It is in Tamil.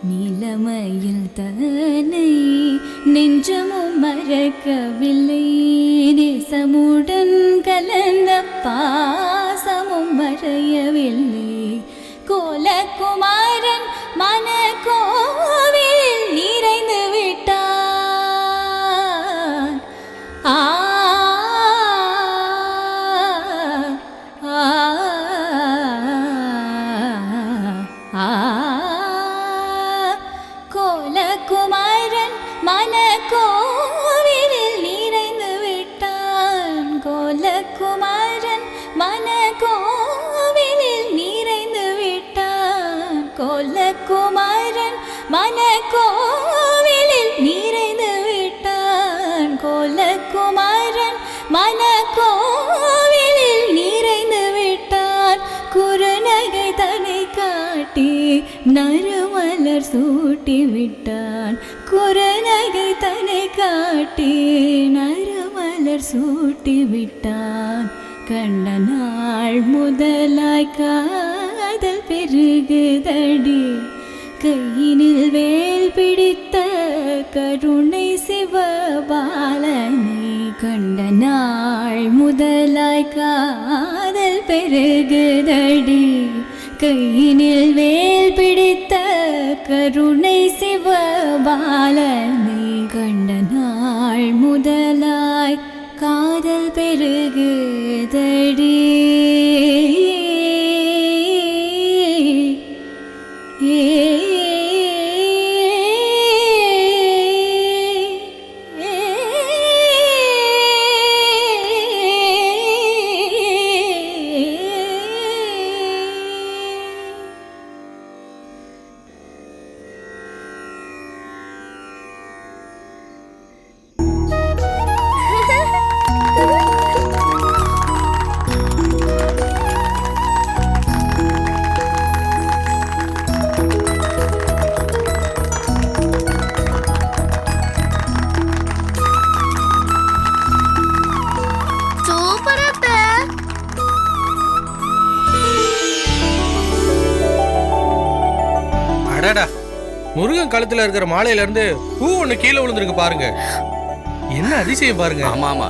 நிலமையில் தன்னை நெஞ்சமும் மறக்கவில்லை, நேசமுடன் கலந்த பாசமும் மறையவில்லை. கோலகுமாரன் மனக்கோவில் நிறைந்து விட்டான். ஆ கோலகுமாரன் மனக்கோவிலில் நிறைந்து விட்டான். கோலகுமாரன் மனக்கோவிலில் நிறைந்து விட்டான். கோலகுமாரன் மனக்கோவிலில் நிறைந்து விட்டான். கோலகுமாரன் மனக்கோவிலில் நிறைந்து விட்டான். குறுநகை தனை காட்டி நறுமலர் சூட்டி விட்டான். குறுநகை தனை காட்டி நறுமலர் சூட்டி விட்டான். கண்ட நாள் முதலாய் காதல் பெருகுதடி, கையினில் வேல் பிடித்த கருணை சிவபாலனை. கண்ட நாள் முதலாய் காதல் பெருகுதடி, கையினில் வேல் பிடித்த கருணை சிவபாலனை. கண்ட நாள் முதலாய் காதல் பெருகுதடி. அடடா, முருகன் கழுத்துல இருக்கிற மாலையில இருந்து பூ ஒண்ணு கீழே விழுந்திருக்கு பாருங்க. என்ன அதிசயம் பாருங்க. ஆமா ஆமா,